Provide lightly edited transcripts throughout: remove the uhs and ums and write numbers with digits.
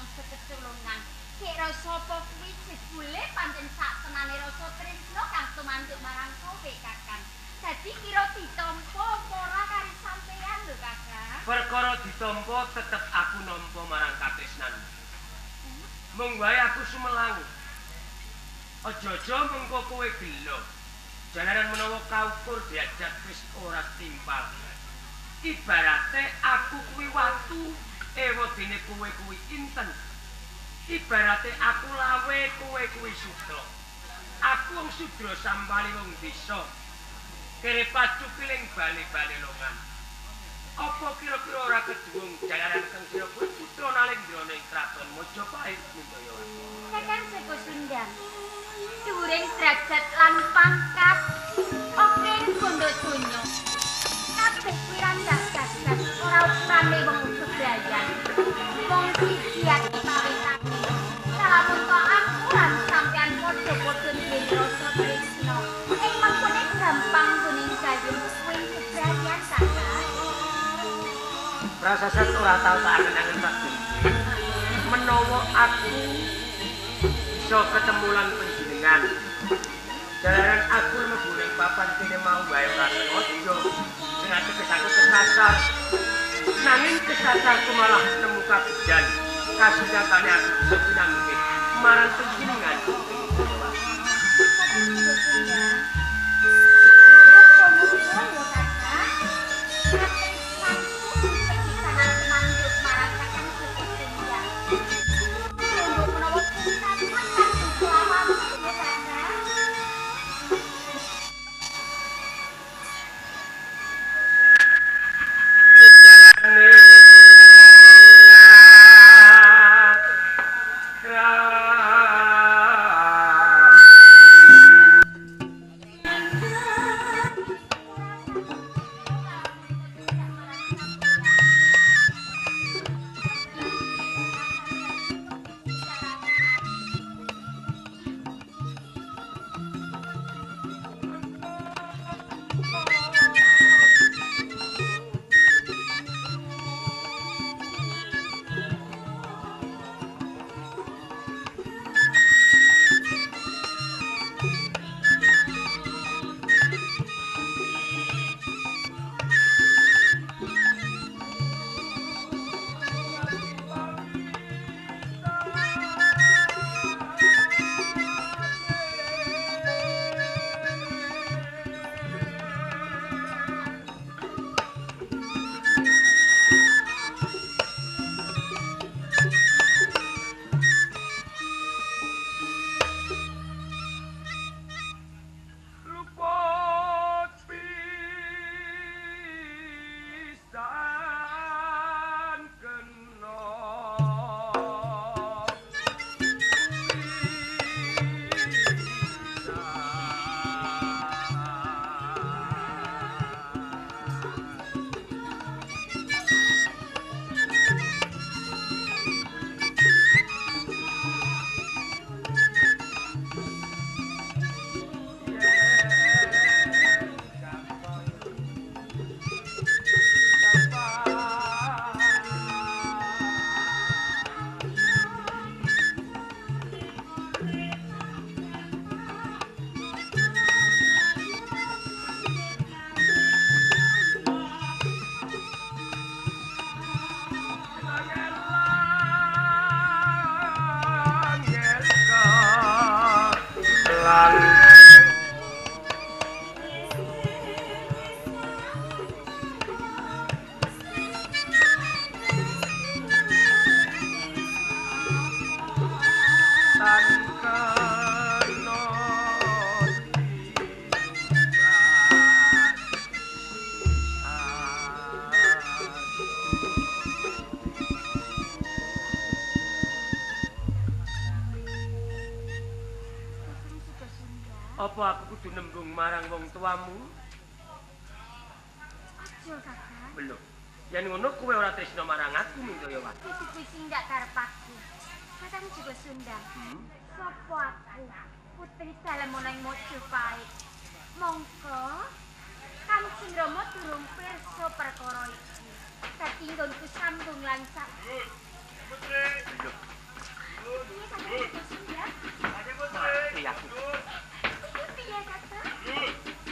namung sekeculungan. Kek rasa apa kuwi jebule pancen sak tenane rasa tresno kang tumantuk marang kowe Kakang. Dadi kira ditampa apa ora karo sampeyan lho Kakang. Perkara ditampa tetep aku nampa marang katresnan. Mung wae aku sumelang. Aja-aja mengko kowe gelo. Jalaran menawa kaukur diajak wis ora timpal. Ibarate aku kuwi watu, ewadene kowe kuwi inten. Ibarate aku lawe, kowe kuwi sudra. Aku wong sudra sambali wong desa. Kere pacu piling bali-bali longan. Apa kira-kira ora kedhuwung jalaran kang sira kuwi putra Nalendrana ing kraton Majapahit Mindaya. Kakang Seko Sundang. Dhuwuring derajat lan pangkat oke kondo donya. Kabeh pirandak gagas ora utane wong kebrayan. Wong siji ati pawitane. Salamun kok aku lan sampeyan padha-padha duwe rasa tresno. Ing mangkone gampang kuning gayung kuwi kebrayan Kakang. Prasasat ora tau tak angen-angen tak menawa aku iso ketemu lan panjenengan. Jalaran aku mlebu ning papan kene mau wae ora sengaja. Sing ateges aku kesasar. Nanging kesasarku malah nemu kabejan. Kasudakane aku bisa pinanggih marang panjenengan. Apa aku kudu nembung marang wong tuamu? Aja, Kakang. Belum. Yen ngono kowe ora tresna marang aku Mindayawati. Kuwi sing ndak karepku. Kakang juga Sundang. Sopo aku? Putri Dalemana ing Majapahit. Mongko Kanjeng Rama durung pirsa perkara iki. Dadi nggonku sambung lan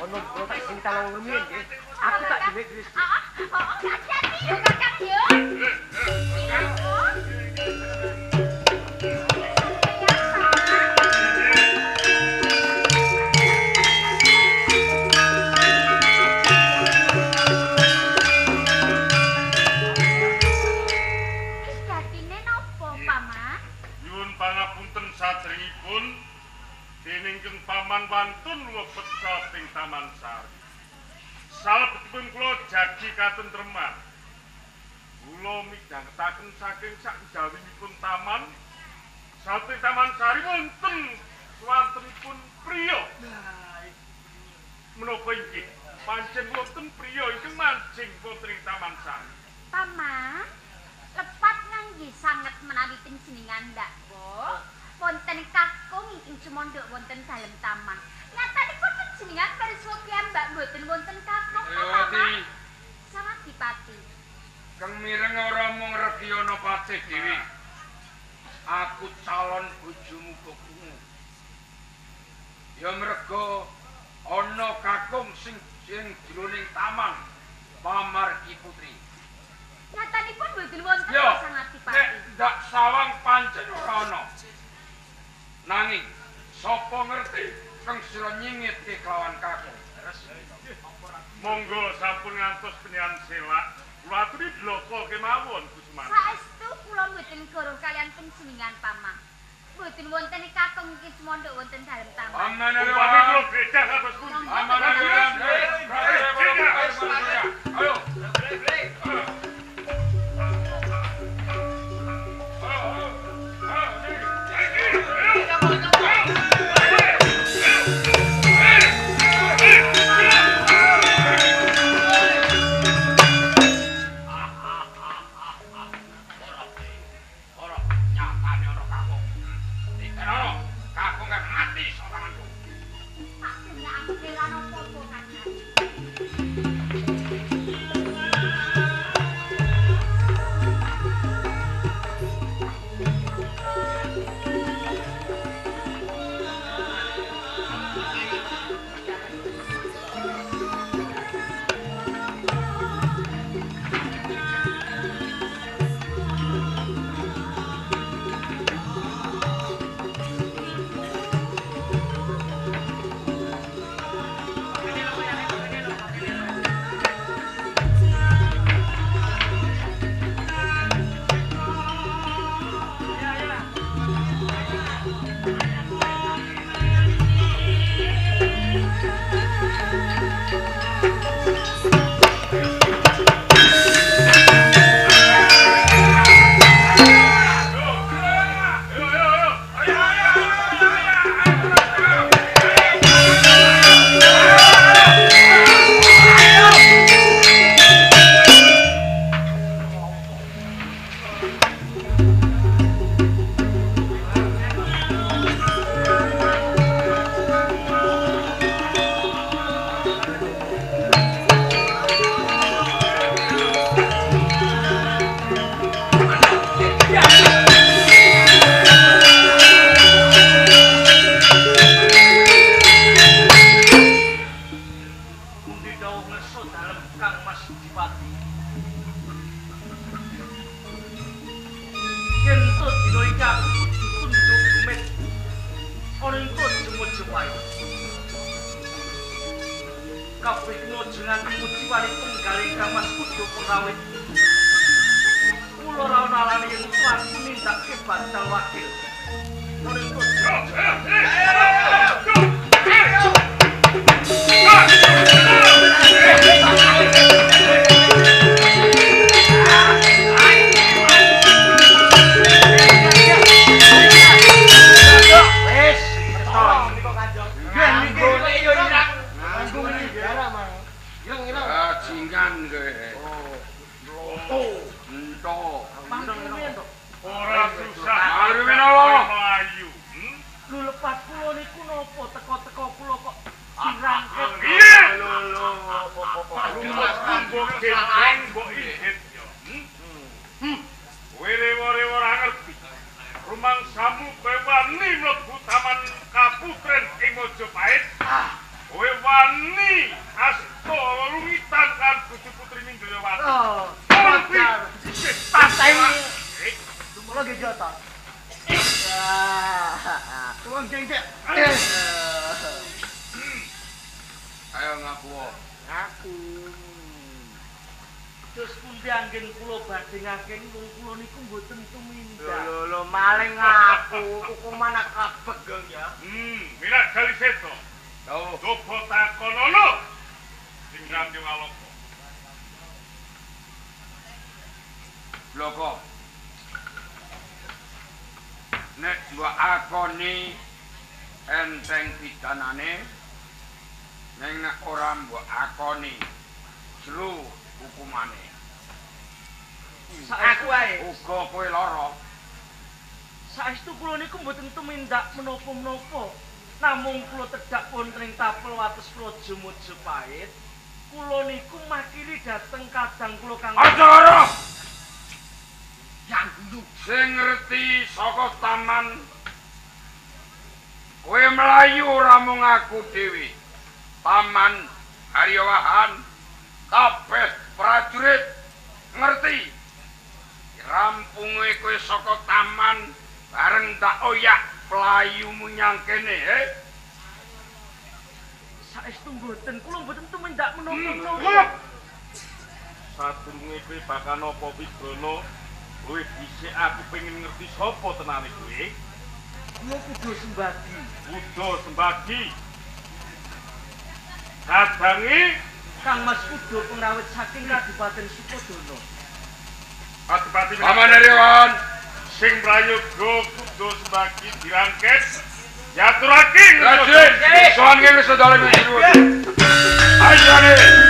Ono kula tak sing talong rumiyin nggih. Aku tak dhewe wis. Hati-hati yo Kakang yo. Dening paman wantun webet saking Taman Sari. Salebetipun kula jagi katentreman. Kula midhangetaken saking sak jawinipun taman. Saking Taman Sari wonten swantenipun priya. Menapa inggih? Pancen wonten priya ingkang mancing wonten ing Taman Sari. Paman, lepat ngangge sanget menawi panjenengan ndak, kok. Wonten kakung ingkang sumandhuk wonten dalem taman. Nyatanipun panjenengan pariswa piyambak mboten wonten kakung Paman. Sangat dipati. Kang mireng ora mung Regiyana Patih dhewe. Aku calon bojomu Kokungmu. Ya merga ana kakung sing jroning taman Pamargi Putri. Nyatanipun mboten wonten sangat dipati. Nek ndak sawang pancen ora ana. Nanging sapa ngerti kang sira nyingitke kelawan kakung. Monggo sampun ngantos penyan selak. Kula aturi bloko kemawon Kusumana. Saestu kula mboten goroh kalian panjenengan Paman. Mboten wonten kakung iki sumandhuk wonten dalem taman. Amanah. Upami kula gledah kados pundi? Amanah. Ayo. Were Gusti Putri Minggayawati. Oh, Wajar. pasai. Kula nggih jotos. Wong jengkek. Ayo ngaku. Aku. Terus pundi anggen kula badhe ngaken wong kula niku mboten tumindak. Lho maling aku hukuman kabegeng ya. Minak kali seto. Oh, Coba takonono. Sing nganti ngaloko. loko. Nek mbok akoni enteng pidanane, ning nek ora mbok akoni jero hukumane. Aku ae. Uga kowe lara. Saestu kula niku mboten tumindak menapa-menapa. Namung kula tedhak wonten ing tapel wates Praja Majapahit. Kula niku makili dhateng kadang kula kang Aja lara. yang guyu. Sing ngerti saka taman kowe mlayu ora mung aku dhewe. Taman Haryawahan kabeh prajurit ngerti. Rampunge kowe saka taman bareng tak oyak playumu nyang kene, Saestu mboten, kula mboten tumindak menapa-menapa. Sadurunge kowe bakal napa Wigrono, luwih dhisik aku pengen ngerti sapa tenane kowe. Kula kudu sembagi. Kudu sembagi. Kadange Kang Mas Kudu pengrawit saking Kadipaten Sukodono. Adipati Paman Haryawan. sing prayoga kudu sembagi dirangket. Yaturake Raden, sowan kene sedaya wis. Ayo